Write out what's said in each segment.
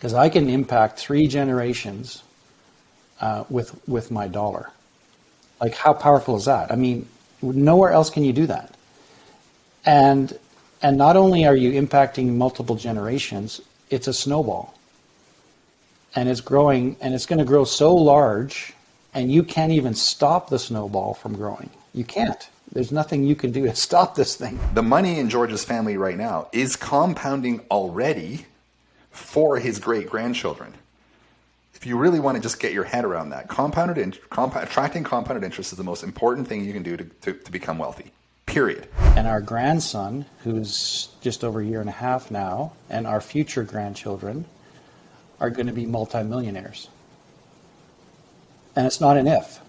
because I can impact 3 generations with my dollar. Like, how powerful is that? I mean, nowhere else can you do that. And not only are you impacting multiple generations, it's a snowball. And it's growing, and it's going to grow so large, and you can't even stop the snowball from growing. You can't. There's nothing you can do to stop this thing. The money in George's family right now is compounding already for his great-grandchildren. If you really want to just get your head around that, attracting compounded interest is the most important thing you can do to become wealthy, period. And our grandson, who's just over a year and a half now, and our future grandchildren are going to be multimillionaires. And it's not an if.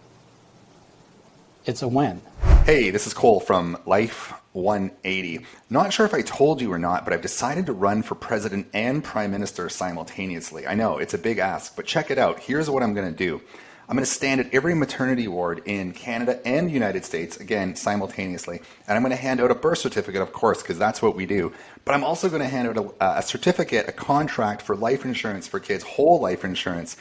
It's a when. Hey, this is Cole from Life 180. Not sure if I told you or not, but I've decided to run for president and prime minister simultaneously. I know, it's a big ask, but check it out. Here's what I'm going to do. I'm going to stand at every maternity ward in Canada and the United States, again, simultaneously. And I'm going to hand out a birth certificate, of course, because that's what we do. But I'm also going to hand out a certificate, a contract for life insurance for kids, whole life insurance,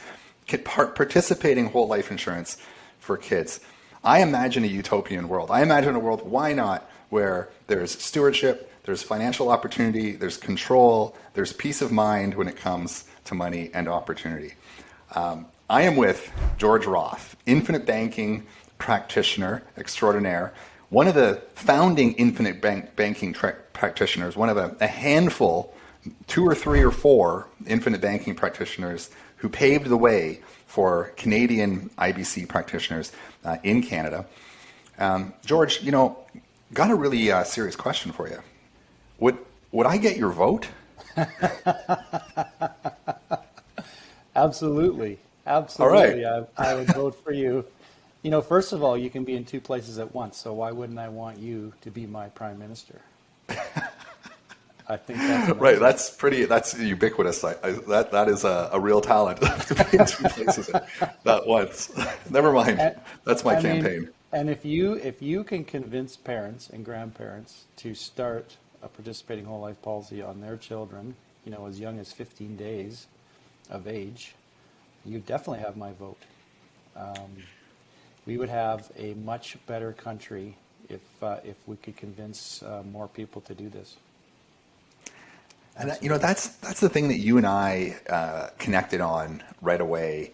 participating whole life insurance for kids. I imagine a utopian world. I imagine a world, why not, where there's stewardship, there's financial opportunity, there's control, there's peace of mind when it comes to money and opportunity. I am with George Roth, infinite banking practitioner extraordinaire, one of the founding infinite banking practitioners, one of a handful, 2 or 3 or 4 infinite banking practitioners who paved the way for Canadian IBC practitioners in Canada. George, got a really serious question for you. Would I get your vote? Absolutely. Absolutely. All right. I would vote for you. First of all, you can be in 2 places at once, so why wouldn't I want you to be my prime minister? I think that's amazing. Right. That's ubiquitous. That is a real talent to be in 2 places at once. Never mind. That's my campaign. And if you can convince parents and grandparents to start a participating whole life policy on their children, as young as 15 days of age, you definitely have my vote. We would have a much better country if we could convince more people to do this. And that's the thing that you and I connected on right away.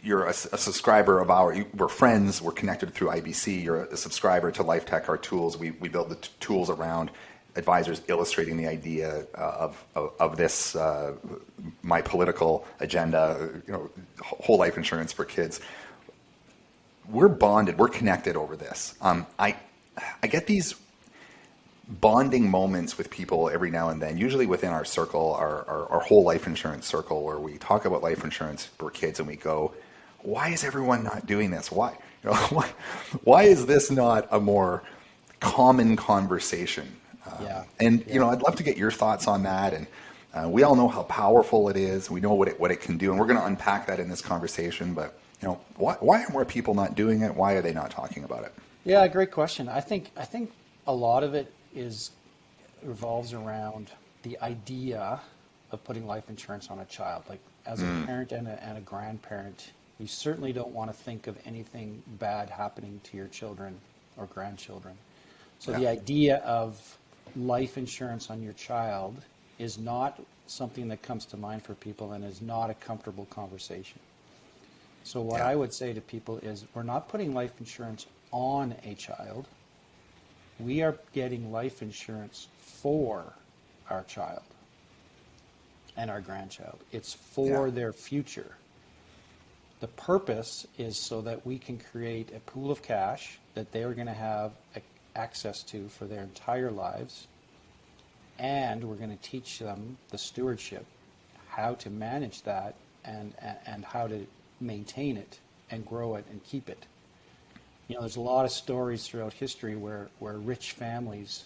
You're a subscriber of we're friends, we're connected through IBC, you're a subscriber to LifeTech, our tools. We build the tools around advisors illustrating the idea of this, my political agenda, whole life insurance for kids. We're bonded, we're connected over this. I get these bonding moments with people every now and then, usually within our circle, our whole life insurance circle, where we talk about life insurance for kids and we go, why is everyone not doing this? Why? Why is this not a more common conversation? I'd love to get your thoughts on that. And we all know how powerful it is. We know what it can do, and we're going to unpack that in this conversation. But why are more people not doing it? Why are they not talking about it? Yeah, great question. I think a lot of it revolves around the idea of putting life insurance on a child. Like, as a parent and a grandparent, you certainly don't want to think of anything bad happening to your children or grandchildren. So the idea of life insurance on your child is not something that comes to mind for people, and is not a comfortable conversation. So what I would say to people is, we're not putting life insurance on a child. We are getting life insurance for our child and our grandchild. It's for their future. The purpose is so that we can create a pool of cash that they are going to have access to for their entire lives, and we're going to teach them the stewardship, how to manage that, and how to maintain it and grow it and keep it. There's a lot of stories throughout history where rich families,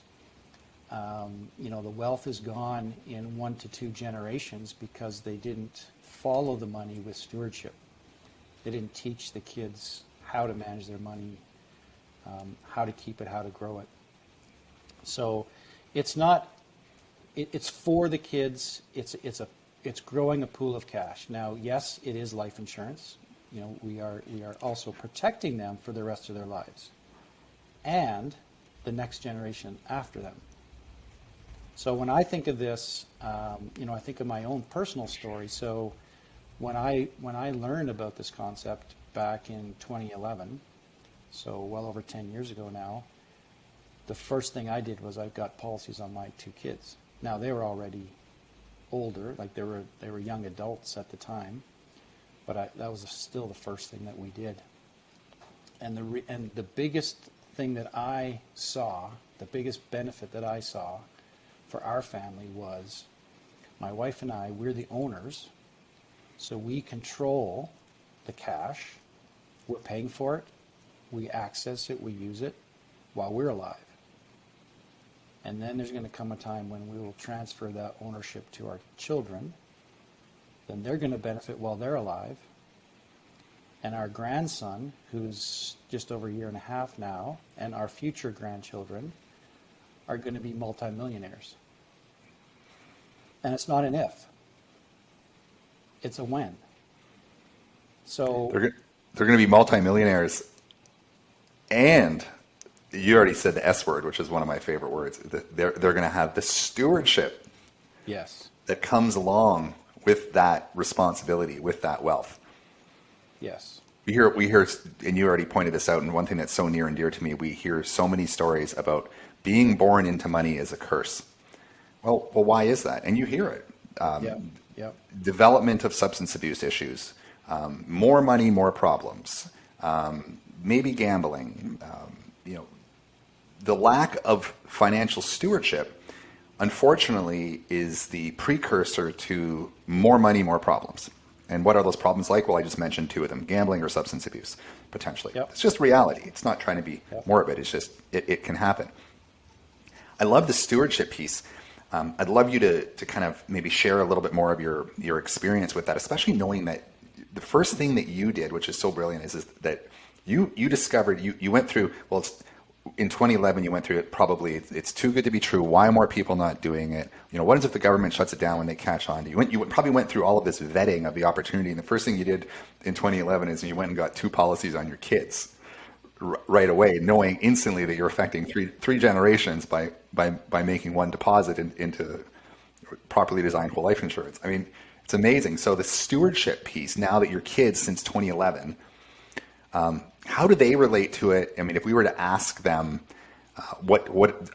the wealth is gone in 1 to 2 generations because they didn't follow the money with stewardship. They didn't teach the kids how to manage their money, how to keep it, how to grow it. So it's for the kids. It's it's growing a pool of cash. Now, yes, it is life insurance. You know, we are also protecting them for the rest of their lives and the next generation after them. So when I think of this, you know, I think of my own personal story. So when I learned about this concept back in 2011, so well over 10 years ago now, the first thing I did was I got policies on my 2 kids. Now they were already older, like they were young adults at the time, but that was still the first thing that we did. And the biggest thing that I saw, the biggest benefit that I saw for our family was my wife and I, we're the owners, so we control the cash. We're paying for it, we access it, we use it while we're alive. And then there's going to come a time when we will transfer that ownership to our children. Then they're going to benefit while they're alive. And our grandson, who's just over a year and a half now, and our future grandchildren are going to be multimillionaires. And it's not an if, it's a when. So they're going to be multimillionaires, and you already said the S word, which is one of my favorite words. They're going to have the stewardship, yes, that comes along with that responsibility, with that wealth. Yes. We hear, and you already pointed this out, and one thing that's so near and dear to me, we hear so many stories about being born into money is a curse. Well, why is that? And you hear it. Yep. Development of substance abuse issues, more money, more problems, maybe gambling, you know, the lack of financial stewardship, unfortunately, is the precursor to more money, more problems. And what are those problems like? Well, I just mentioned 2 of them: gambling or substance abuse, potentially. Yep. It's just reality. It's not trying to be morbid. It's just, it can happen. I love the stewardship piece. I'd love you to kind of maybe share a little bit more of your experience with that, especially knowing that the first thing that you did, which is so brilliant, is that you discovered, you went through, well, in 2011, you went through it, probably, it's too good to be true. Why are more people not doing it? You know, what if the government shuts it down when they catch on? You probably went through all of this vetting of the opportunity. And the first thing you did in 2011 is you went and got 2 policies on your kids right away, knowing instantly that you're affecting three generations by making one deposit into properly designed whole life insurance. I mean, it's amazing. So the stewardship piece, now that your kids since 2011, how do they relate to it? I mean, if we were to ask them, what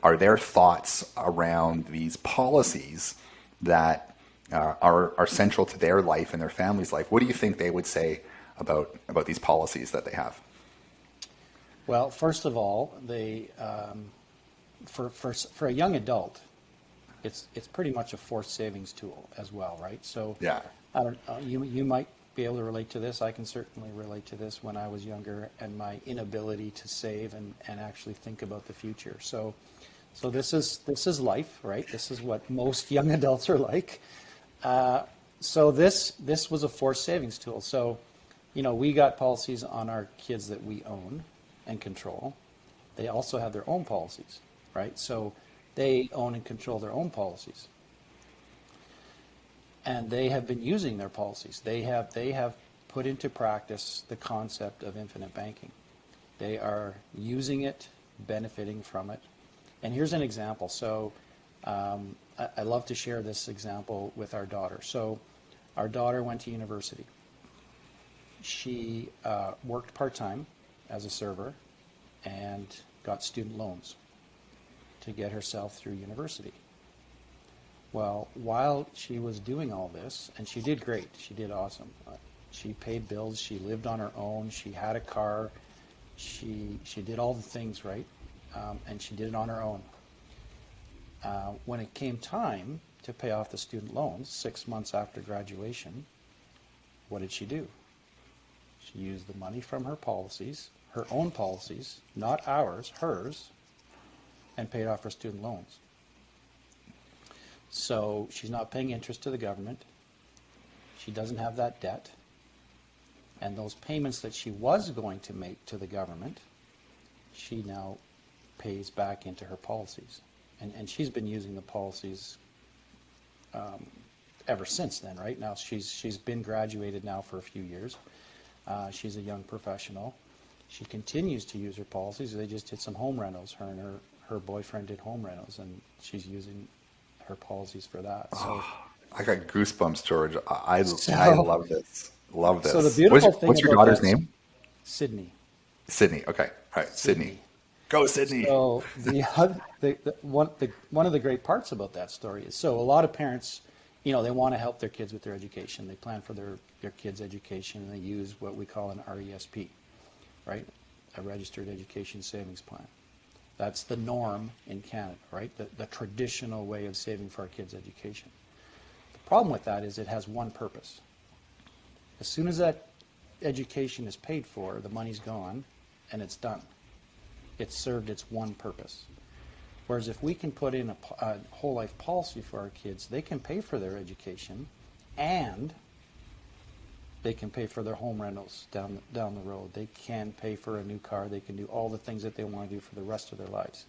are their thoughts around these policies that are central to their life and their family's life? What do you think they would say about these policies that they have? Well, first of all, they for a young adult, it's pretty much a forced savings tool as well, right? So Yeah. I don't you might be able to relate to this. I can certainly relate to this when I was younger and my inability to save and actually think about the future. So this is life, right? This is what most young adults are like. So this was a forced savings tool. So, you know, we got policies on our kids that we own and control. They also have their own policies, right? So they own and control their own policies. And they have been using their policies. They have put into practice the concept of infinite banking. They are using it, benefiting from it. And here's an example. So I love to share this example with our daughter. So our daughter went to university. She worked part-time as a server and got student loans to get herself through university. Well, while she was doing all this, and she did great, she did awesome. She paid bills, she lived on her own, she had a car, she did all the things right, and she did it on her own. When it came time to pay off the student loans, 6 months after graduation, what did she do? She used the money from her policies, her own policies, not ours, hers, and paid off her student loans. So she's not paying interest to the government. She doesn't have that debt. And those payments that she was going to make to the government, she now pays back into her policies. And she's been using the policies ever since then, right? Now she's been graduated now for a few years. She's a young professional. She continues to use her policies. They just did some home rentals. Her and her boyfriend did home rentals, and she's using her policies for that. So I got goosebumps, George. I So- love this. Love this. So the beautiful thing what's your about daughter's that- name? Sydney. Sydney. Okay. All right. Sydney. Go, Sydney. So one of the great parts about that story is, so a lot of parents, they want to help their kids with their education. They plan for their kids' education, and they use what we call an RESP, right? A Registered Education Savings Plan. That's the norm in Canada, right? The traditional way of saving for our kids' education. The problem with that is it has one purpose. As soon as that education is paid for, the money's gone, and it's done. It's served its one purpose. Whereas if we can put in a whole life policy for our kids, they can pay for their education, and they can pay for their home rentals down the road. They can pay for a new car. They can do all the things that they want to do for the rest of their lives.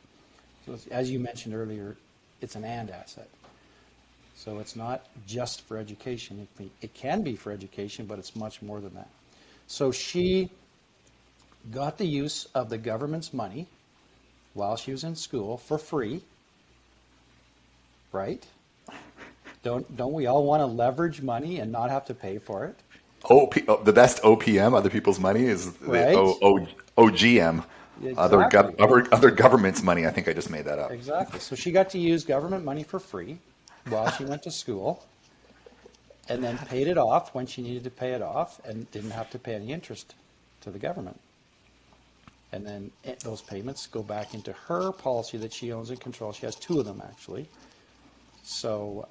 So as you mentioned earlier, it's an and asset. So it's not just for education. It can be for education, but it's much more than that. So she got the use of the government's money while she was in school for free, right? Don't we all want to leverage money and not have to pay for it? The best OPM, other people's money, is the Right. OGM, Exactly. other government's money. I think I just made that up. Exactly. So she got to use government money for free while she went to school, and then paid it off when she needed to pay it off, and didn't have to pay any interest to the government. And then those payments go back into her policy that she owns and controls. She has two of them, actually. So,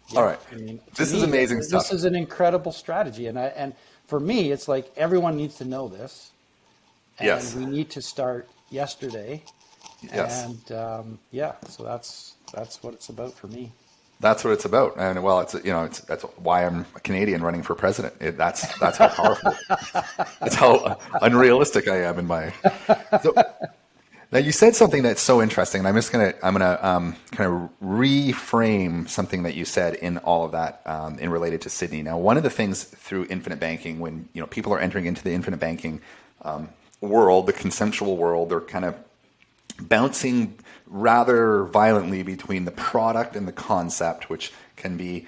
yeah, All right. I mean, This to is me, amazing this stuff. is an incredible strategy, and for me, it's like everyone needs to know this, and Yes. we need to start yesterday. Yes. And so that's what it's about for me. That's what it's about. And well, that's why I'm a Canadian running for president. That's how powerful. That's how unrealistic I am in my. So, now you said something that's so interesting, and I'm gonna kind of reframe something that you said in all of that in related to Sydney. Now, one of the things through infinite banking, when people are entering into the infinite banking world, the consensual world, they're kind of bouncing rather violently between the product and the concept, which can be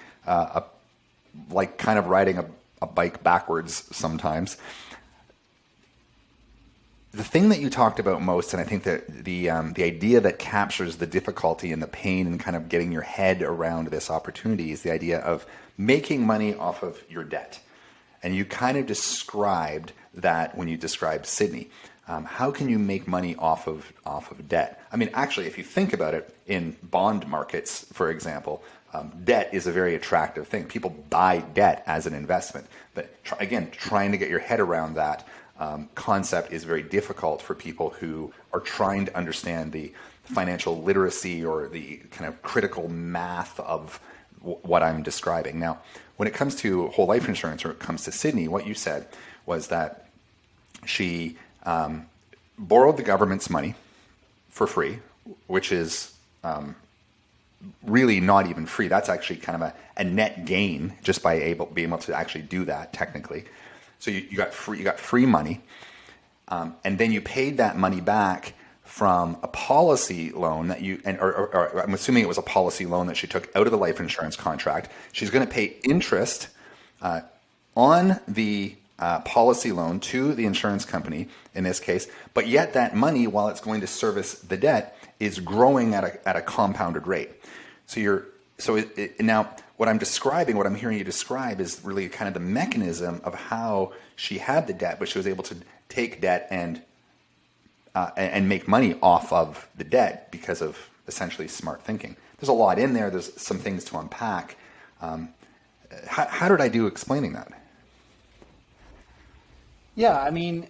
like kind of riding a bike backwards sometimes. The thing that you talked about most, and I think that the idea that captures the difficulty and the pain and kind of getting your head around this opportunity, is the idea of making money off of your debt. And you kind of described that when you described Sydney. How can you make money off of debt? I mean, actually, if you think about it, in bond markets, for example, debt is a very attractive thing. People buy debt as an investment. But again, trying to get your head around that concept is very difficult for people who are trying to understand the financial literacy or the kind of critical math of what I'm describing. Now, when it comes to whole life insurance, or it comes to Sydney, what you said was that she borrowed the government's money for free, which is really not even free. That's actually kind of a net gain just by being able to actually do that technically. So you got free money, and then you paid that money back from a policy loan that or I'm assuming it was a policy loan that she took out of the life insurance contract. She's going to pay interest on the policy loan to the insurance company in this case, but yet that money, while it's going to service the debt, is growing at a compounded rate. Now what I'm hearing you describe is really kind of the mechanism of how she had the debt, but she was able to take debt and make money off of the debt because of essentially smart thinking. There's a lot in there. There's some things to unpack. How did I do explaining that? Yeah, I mean,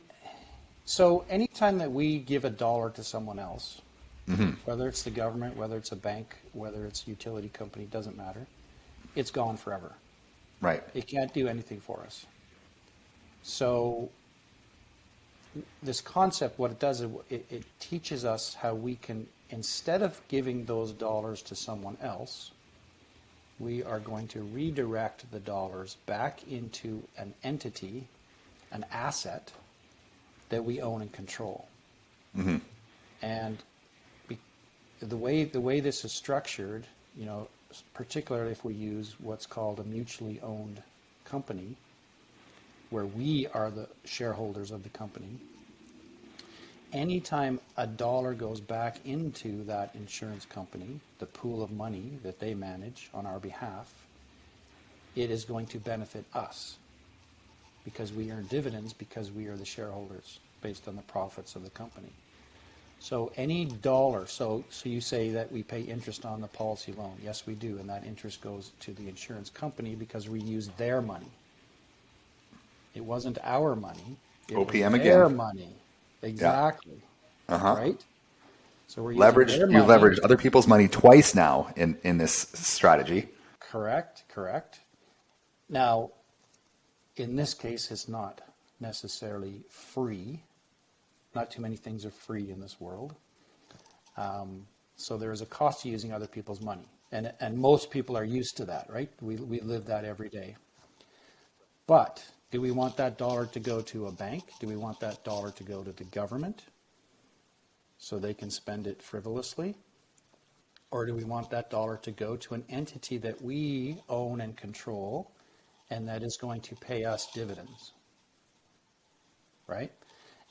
so anytime that we give $1 to someone else, whether it's the government, whether it's a bank, whether it's a utility company, doesn't matter, it's gone forever. Right. It can't do anything for us. So this concept, what it does, it teaches us how we can, instead of giving those dollars to someone else, we are going to redirect the dollars back into an entity, an asset that we own and control. Mm-hmm. And the way this is structured, particularly if we use what's called a mutually owned company, where we are the shareholders of the company, anytime a dollar goes back into that insurance company, the pool of money that they manage on our behalf, it is going to benefit us because we earn dividends because we are the shareholders based on the profits of the company. So any dollar, so you say that we pay interest on the policy loan. Yes, we do, and that interest goes to the insurance company because we use their money. It wasn't our money. It OPM was their again. money. Exactly. Uh-huh. Right? So we're using their You've money. leveraged other people's money twice now in this strategy. Correct. Now, in this case, it's not necessarily free. Not too many things are free in this world. So there is a cost to using other people's money. And most people are used to that, right? We live that every day. But do we want that dollar to go to a bank? Do we want that dollar to go to the government so they can spend it frivolously? Or do we want that dollar to go to an entity that we own and control and that is going to pay us dividends? Right?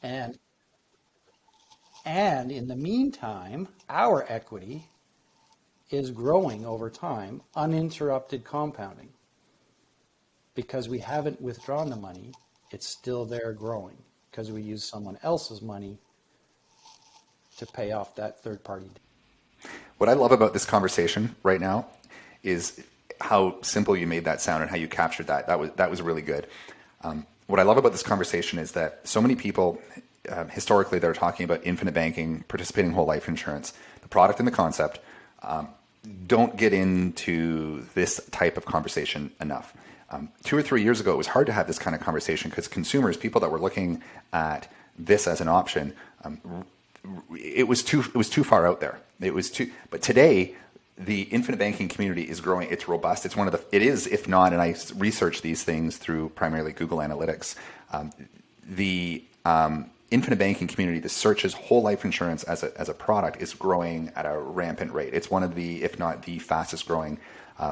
And in the meantime, our equity is growing over time, uninterrupted compounding. Because we haven't withdrawn the money, it's still there growing because we use someone else's money to pay off that third party. What I love about this conversation right now is how simple you made that sound and how you captured that. That was really good. What I love about this conversation is that so many people historically that are talking about infinite banking, participating whole life insurance, the product and the concept, don't get into this type of conversation enough. 2 or 3 years ago, it was hard to have this kind of conversation because consumers, people that were looking at this as an option, it was too far out there. But today, the infinite banking community is growing. It's robust. It is, if not, and I research these things through primarily Google Analytics, the infinite banking community that searches whole life insurance as a product is growing at a rampant rate. It's one of the, if not the fastest growing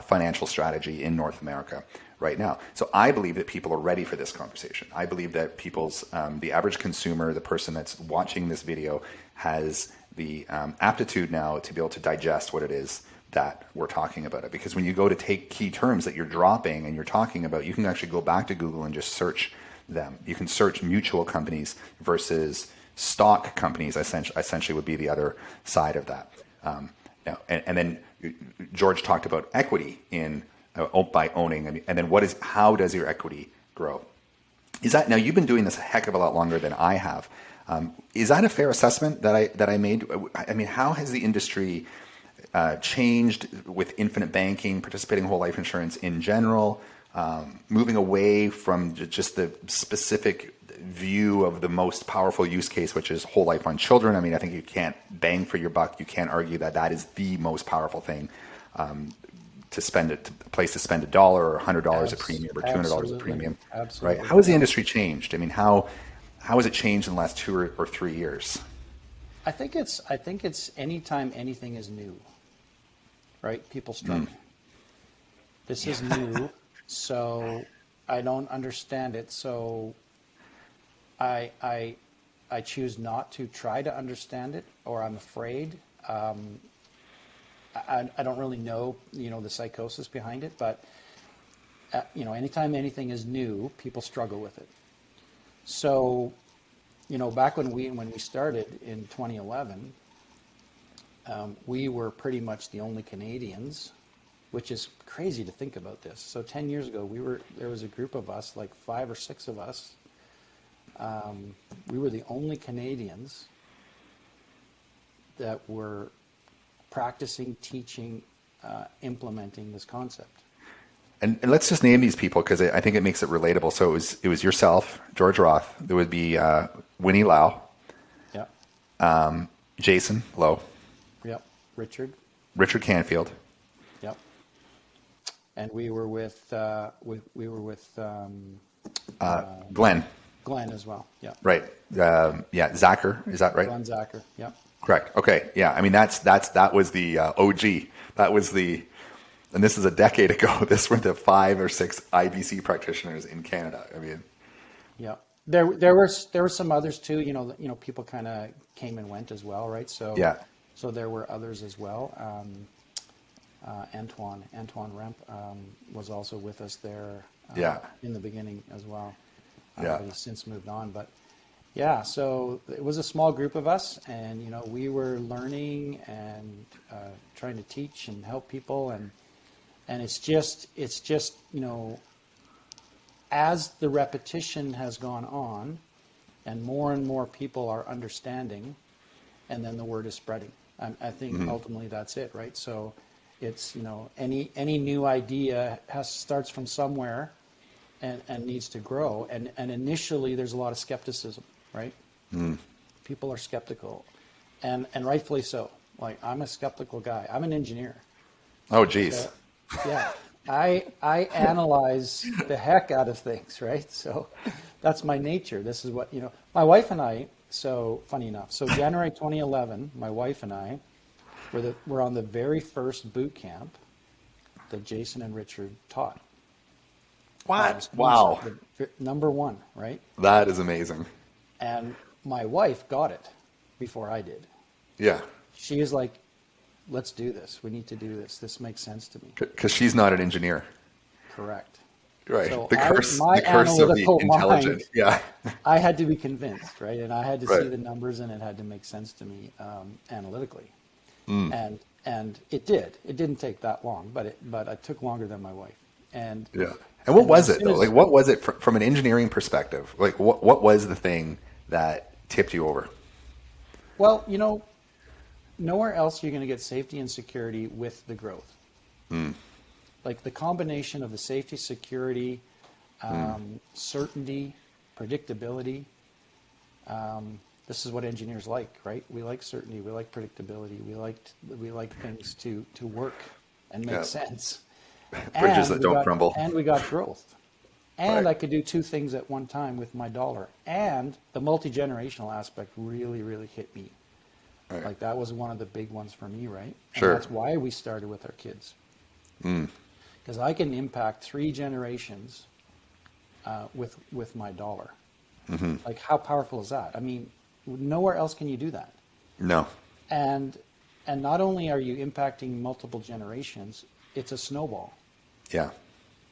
financial strategy in North America right now. So I believe that people are ready for this conversation. I believe that the average consumer, the person that's watching this video, has the aptitude now to be able to digest what it is that we're talking about it. Because when you go to take key terms that you're dropping and you're talking about, you can actually go back to Google and just search them. You can search mutual companies versus stock companies, essentially would be the other side of that. And then George talked about equity by owning, and then how does your equity grow? Now you've been doing this a heck of a lot longer than I have. Is that a fair assessment that I made? I mean, how has the industry changed with infinite banking, participating whole life insurance in general, moving away from just the specific view of the most powerful use case, which is whole life on children? I mean, I think you can't bang for your buck. You can't argue that is the most powerful thing to spend a place to spend $1 or $100 a premium or $200 a premium. Absolutely. Right? How has the industry changed? I mean, how has it changed in the last 2 or 3 years? I think it's anytime anything is new, right? People struggle. This is new, so I don't understand it. So I choose not to try to understand it, or I'm afraid. I don't really know, the psychosis behind it, but anytime anything is new, people struggle with it. So, back when we started in 2011, we were pretty much the only Canadians, which is crazy to think about this. So 10 years ago, there was a group of us, like 5 or 6 of us. We were the only Canadians that were practicing, teaching, implementing this concept. And let's just name these people because I think it makes it relatable. So it was yourself, George Roth. There would be Winnie Lau. Yeah. Jason Lowe. Yep. Richard Canfield. Yep. and we were with Glenn, Glenn as well. Yeah, right? Yeah, Zacher, is that right? Glenn Zacher. Yeah, Correct. Okay. Yeah. I mean, that was the OG. That was and this is a decade ago. This were the 5 or 6 IBC practitioners in Canada. I mean, yeah. There were some others too. People kind of came and went as well, right? So yeah, so there were others as well. Antoine Remp was also with us there. Yeah. In the beginning as well. Yeah. But he's since moved on. But yeah, so it was a small group of us, and we were learning and trying to teach and help people, and it's just as the repetition has gone on, and more people are understanding, and then the word is spreading. I think ultimately that's it, right? So it's any new idea starts from somewhere, and needs to grow, and initially there's a lot of skepticism, right? People are skeptical, and rightfully so. Like, I'm a skeptical guy. I'm an engineer. oh geez, Yeah, I analyze the heck out of things, right? So that's my nature. This is what, my wife and I, so funny enough, so January 2011, my wife and I were on the very first boot camp that Jason and Richard taught. what? Wow, Number one, right? that is amazing. And my wife got it before I did. Yeah, She is like, let's do this. We need to do this. This makes sense to me. because she's not an engineer, Correct. right? So The curse of the analytical intelligent. mind, Yeah, I had to be convinced, right? And I had to see Right. the numbers, and it had to make sense to me analytically. And it did. It didn't take that long, but it took longer than my wife. And yeah. And what was as it soon though? as- Like, what was it from an engineering perspective? Like, what was the thing that tipped you over? Well, nowhere else you're going to get safety and security with the growth. Like the combination of the safety, security, certainty, predictability. This is what engineers like, right? We like certainty. We like predictability. We like things to work and make Yeah. sense. Bridges that we don't got- crumble. And we got growth. And Right. I could do 2 things at one time with my dollar. And the multi-generational aspect really, really hit me. Right. Like, that was one of the big ones for me, right? Sure. And that's why we started with our kids. Because I can impact 3 generations with my dollar. Like, how powerful is that? I mean, nowhere else can you do that. No. And not only are you impacting multiple generations, it's a snowball. Yeah.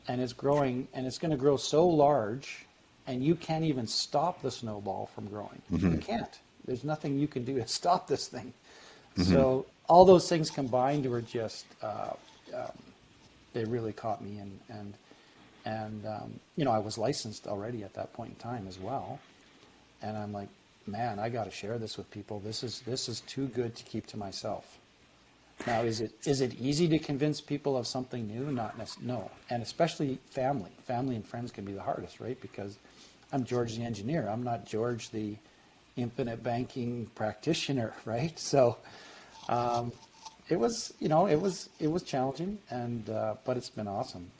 And it's growing, and it's going to grow so large, and you can't even stop the snowball from growing. You can't. There's nothing you can do to stop this thing. So all those things combined were just, they really caught me. And I was licensed already at that point in time as well. And I'm like, man, I got to share this with people. This is too good to keep to myself. Now, is it easy to convince people of something new? No. And especially family and friends can be the hardest, right? Because I'm George the engineer. I'm not George the infinite banking practitioner, right? So it was challenging, but it's been awesome.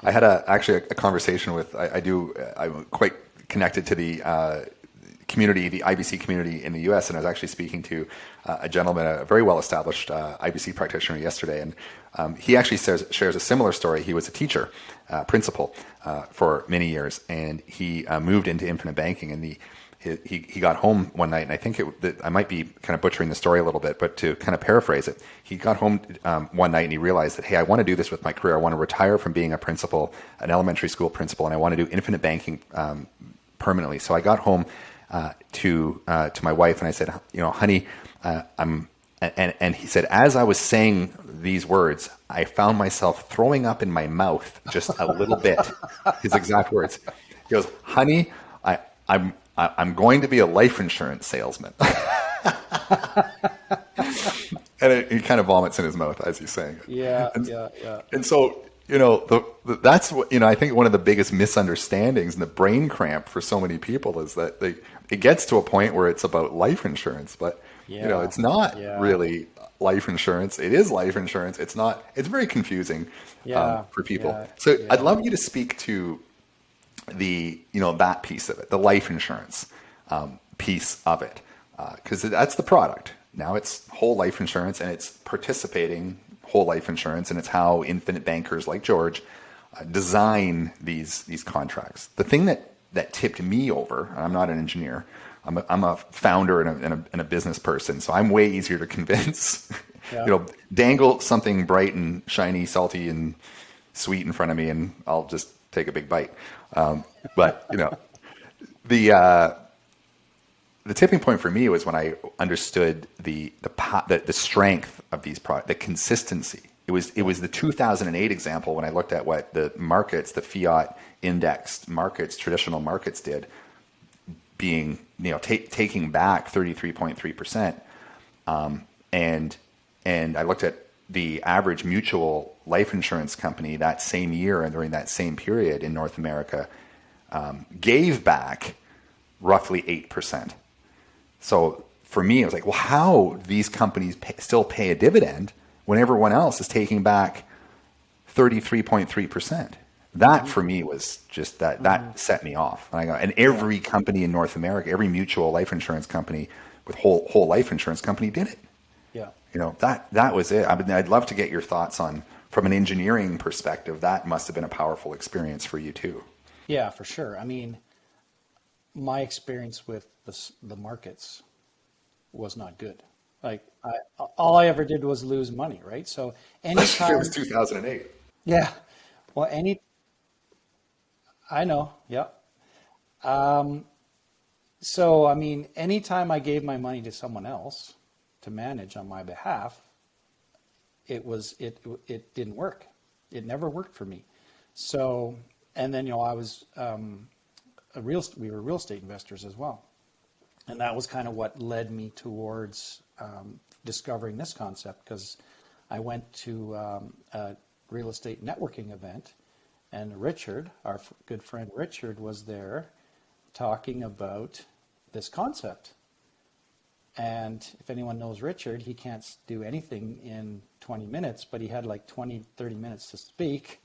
I had actually a conversation with, I'm quite connected to the community, the IBC community in the US, and I was actually speaking to a gentleman, a very well-established IBC practitioner yesterday, and he actually shares a similar story. He was a teacher, principal for many years, and he moved into infinite banking, and he got home one night, and I think I might be kind of butchering the story a little bit, but to kind of paraphrase it, he got home one night and he realized that, hey, I want to do this with my career. I want to retire from being a principal, an elementary school principal, and I want to do infinite banking permanently. So I got home to my wife and I said, honey, and he said, as I was saying these words, I found myself throwing up in my mouth just a little bit. His exact words. He goes, honey, I'm going to be a life insurance salesman. And he kind of vomits in his mouth as he's saying it. Yeah. And so, that's what, I think one of the biggest misunderstandings and the brain cramp for so many people is that it gets to a point where it's about life insurance, but it's not really life insurance. It is life insurance. It's not, it's very confusing Yeah, for people. yeah, So I'd yeah. love you to speak to that piece of it, the life insurance piece of it, because that's the product. Now it's whole life insurance, and it's participating whole life insurance, and it's how infinite bankers like George design these contracts. The thing that tipped me over, and I'm not an engineer, I'm a founder and a business person, so I'm way easier to convince. Yeah. Dangle something bright and shiny, salty and sweet in front of me, and I'll just take a big bite. But the the tipping point for me was when I understood the strength of these products, the consistency. It was the 2008 example when I looked at what the markets, the fiat indexed markets, traditional markets did, being taking back 33.3%, and I looked at the average mutual life insurance company that same year and during that same period in North America gave back roughly 8%. So for me, I was like, well, how these companies still pay a dividend when everyone else is taking back 33.3%? That for me was just that set me off. And every company in North America, every mutual life insurance company with whole life insurance company did it. Yeah. That was it. I mean, I'd love to get your thoughts on, from an engineering perspective, that must have been a powerful experience for you too. Yeah, for sure. I mean, my experience with the markets was not good. Like all I ever did was lose money, right? So It was anytime, 2008. yeah. Well, I know, yeah. So I mean, anytime I gave my money to someone else to manage on my behalf, it didn't work. It never worked for me. So, and then I was we were real estate investors as well. And that was kind of what led me towards discovering this concept, because I went to a real estate networking event, and Richard, our good friend Richard, was there talking about this concept. And if anyone knows Richard, he can't do anything in 20 minutes, but he had like 20, 30 minutes to speak,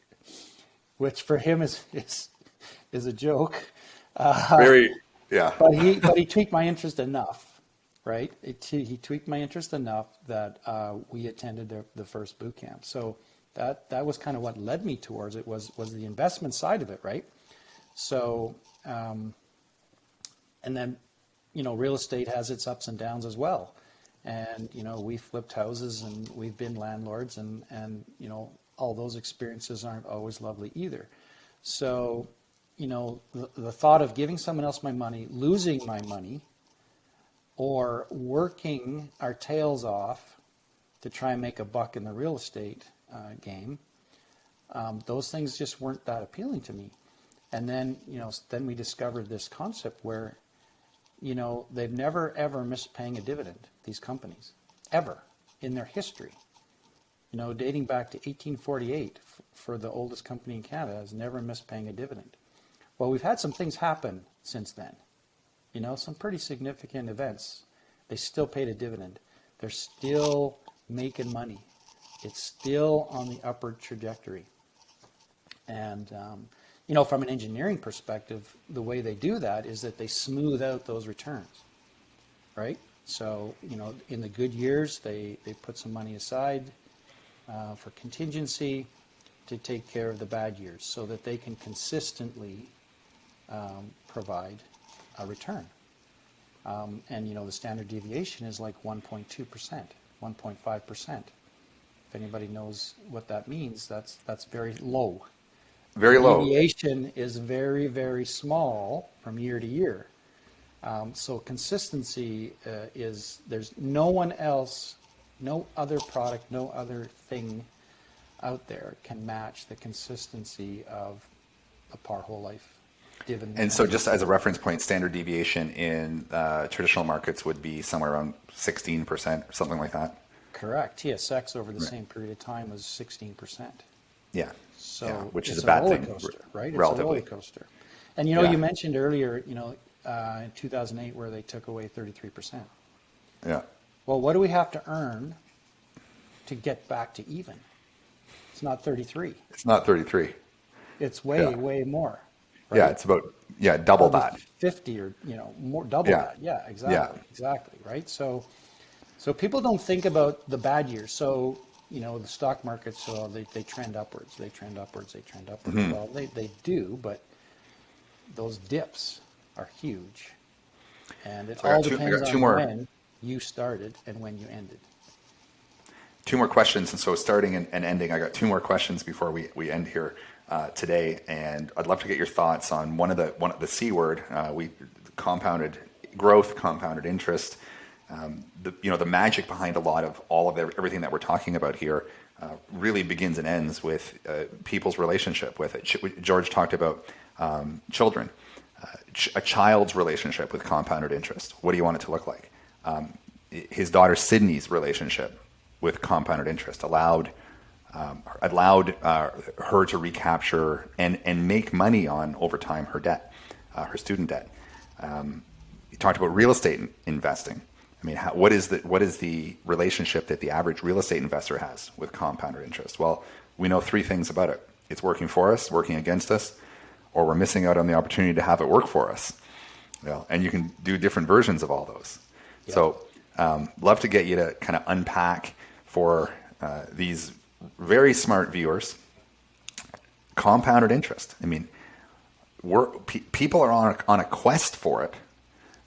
which for him is a joke. Very, yeah. But he tweaked my interest enough, right? He tweaked my interest enough that we attended the first boot camp. So that was kind of what led me towards it, was the investment side of it, right? So and then real estate has its ups and downs as well, and we flipped houses and we've been landlords, and all those experiences aren't always lovely either. So the thought of giving someone else my money, losing my money, or working our tails off to try and make a buck in the real estate game, those things just weren't that appealing to me. And then, then we discovered this concept where, they've never ever missed paying a dividend, these companies, ever in their history. Dating back to 1848 for the oldest company in Canada, has never missed paying a dividend. Well, we've had some things happen since then, some pretty significant events. They still paid a dividend. They're still making money. It's still on the upward trajectory. And, from an engineering perspective, the way they do that is that they smooth out those returns, right? So, in the good years, they put some money aside for contingency to take care of the bad years, so that they can consistently provide a return. And the standard deviation is like 1.2%, 1.5%. If anybody knows what that means, that's very low. Very low. Deviation is very, very small from year to year. So consistency there's no one else, no other product, no other thing out there can match the consistency of a par whole life dividend. And so just as a reference point, standard deviation in traditional markets would be somewhere around 16% or something like that. Correct. TSX over the same period of time was 16%. Yeah. So yeah, which is it's a bad roller thing, coaster, right? It's relatively. a roller coaster. And Yeah. you mentioned earlier, in 2008 where they took away 33%. Yeah. Well, what do we have to earn to get back to even. It's not 33. It's not 33. It's way more. Right? Yeah, it's about double Probably that. 50 or more, double Yeah. that. Yeah, exactly. Right. So people don't think about the bad years. So the stock market, so they trend upwards. Well, they do, but those dips are huge, and it So I all got depends on two more. when you started and when you ended. Two more questions, and so starting and ending, I got two more questions before we end here today, and I'd love to get your thoughts on one of the C word, compounded growth, compounded interest. The magic behind all of everything that we're talking about here really begins and ends with people's relationship with it. George talked about children, a child's relationship with compounded interest. What do you want it to look like? His daughter Sydney's relationship with compounded interest allowed her to recapture and make money on over time her debt, her student debt. You talked about real estate investing. I mean, what is the relationship that the average real estate investor has with compounded interest? Well, we know three things about it. It's working for us, working against us, or we're missing out on the opportunity to have it work for us. And you can do different versions of all those. Yeah. So love to get you to kind of unpack for these very smart viewers compounded interest. I mean, people are on a quest for it.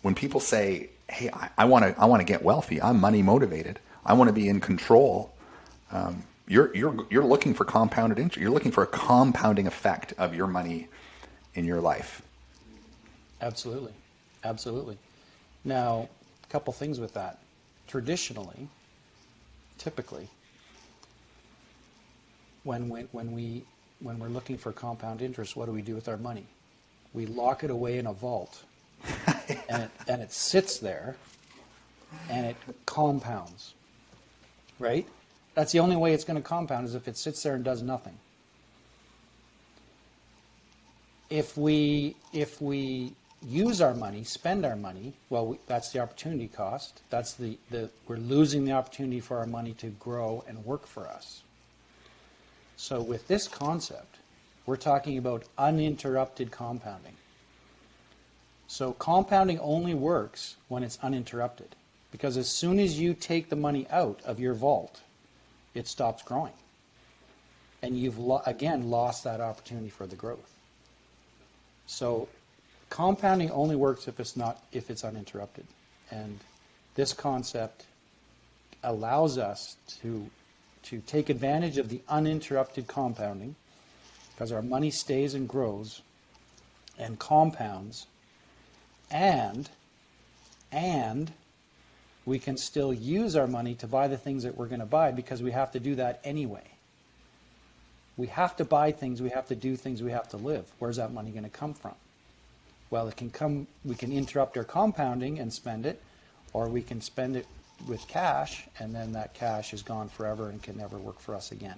When people say, "Hey, I want to get wealthy. I'm money motivated. I want to be in control." You're looking for compounded interest. You're looking for a compounding effect of your money in your life. Absolutely. Now, a couple things with that. Typically, when we're looking for compound interest, what do we do with our money? We lock it away in a vault. and it sits there and it compounds, right? That's the only way it's going to compound, is if it sits there and does nothing. If we use our money, spend our money, well, that's the opportunity cost. That's we're losing the opportunity for our money to grow and work for us. So with this concept, we're talking about uninterrupted compounding. So compounding only works when it's uninterrupted, because as soon as you take the money out of your vault, it stops growing. And you've again lost that opportunity for the growth. So compounding only works if it's uninterrupted. And this concept allows us to take advantage of the uninterrupted compounding, because our money stays and grows and compounds. And we can still use our money to buy the things that we're going to buy, because we have to do that anyway. We have to buy things, we have to do things, we have to live. Where's that money going to come from? Well, we can interrupt our compounding and spend it, or we can spend it with cash, and then that cash is gone forever and can never work for us again.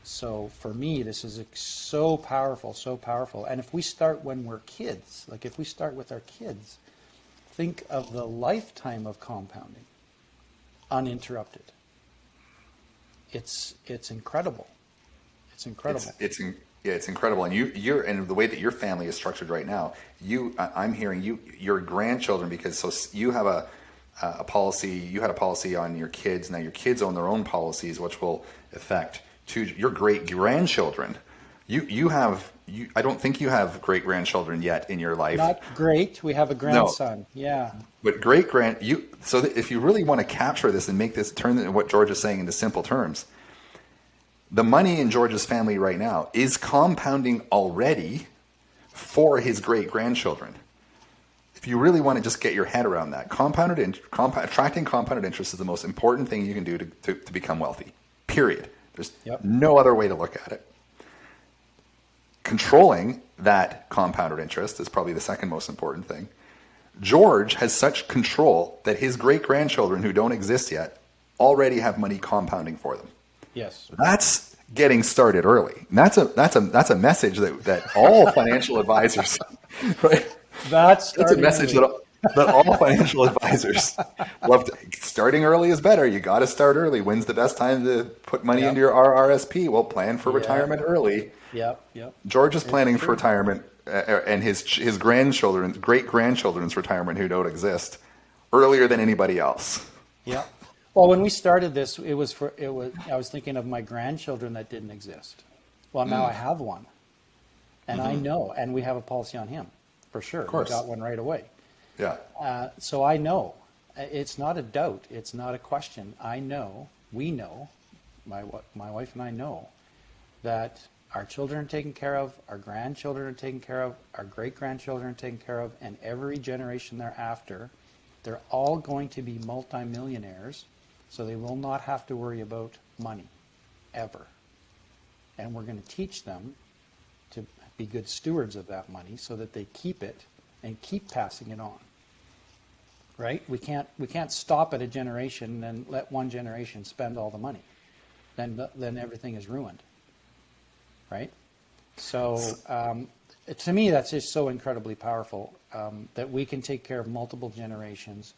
So for me, this is so powerful. And if we start when we're kids, like if we start with our kids, think of the lifetime of compounding, uninterrupted. It's incredible. It's incredible. It's incredible. And you're and the way that your family is structured right now, I'm hearing your grandchildren, because so you have a policy. You had a policy on your kids. Now your kids own their own policies, which will affect to your great grandchildren. I don't think you have great grandchildren yet in your life. Not great. We have a grandson. No. Yeah. But so if you really want to capture this and make this turn what George is saying into simple terms, the money in George's family right now is compounding already for his great grandchildren. If you really want to just get your head around that, attracting compounded interest is the most important thing you can do to become wealthy. Period. There's no other way to look at it. Controlling that compounded interest is probably the second most important thing. George has such control that his great-grandchildren, who don't exist yet, already have money compounding for them. Yes. That's getting started early. And that's a message that all financial advisors, right? That's a message early. that that all financial advisors love to. Starting early is better. You got to start early. When's the best time to put money into Yep. your RRSP? Well, plan for Yeah. retirement early. Yep. Yep. George is It's planning for true. retirement and his grandchildren, great grandchildren's retirement who don't exist earlier than anybody else. Yeah. Well, when we started this, I was thinking of my grandchildren that didn't exist. Well, now I have one, and I know, and we have a policy on him for sure. Of course. We got one right away. Yeah. So I know. It's not a doubt. It's not a question. I know. We know. My wife and I know that our children are taken care of, our grandchildren are taken care of, our great grandchildren are taken care of, and every generation thereafter, they're all going to be multimillionaires, so they will not have to worry about money ever. And we're going to teach them to be good stewards of that money so that they keep it and keep passing it on. Right? We can't stop at a generation and let one generation spend all the money. Then everything is ruined. Right? So to me, that's just so incredibly powerful that we can take care of multiple generations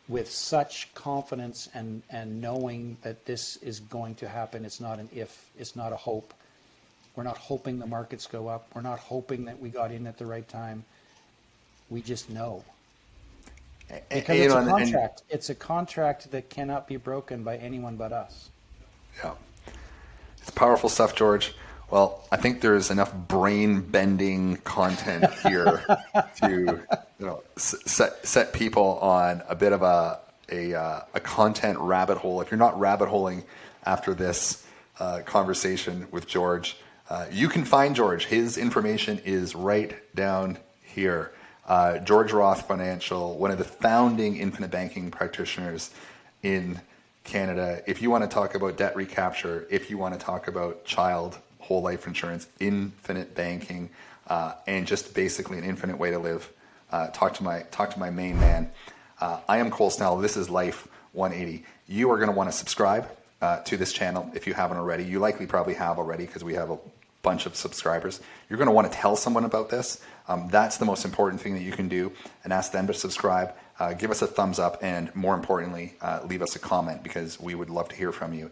with such confidence and knowing that this is going to happen. It's not an if, it's not a hope. We're not hoping the markets go up. We're not hoping that we got in at the right time. We just know. Because it's a contract. It's a contract that cannot be broken by anyone but us. Yeah. It's powerful stuff, George. Well, I think there's enough brain-bending content here to set people on a bit of a content rabbit hole. If you're not rabbit holing after this conversation with George, you can find George. His information is right down here. George Roth Financial, one of the founding infinite banking practitioners in Canada. If you want to talk about debt recapture, if you want to talk about child whole life insurance, infinite banking, and just basically an infinite way to live, talk to my main man. I am Cole Snell. This is Life 180. You are going to want to subscribe to this channel if you haven't already. You likely probably have already because we have a bunch of subscribers. You're going to want to tell someone about this. That's the most important thing that you can do, and ask them to subscribe. Give us a thumbs up, and more importantly, leave us a comment because we would love to hear from you.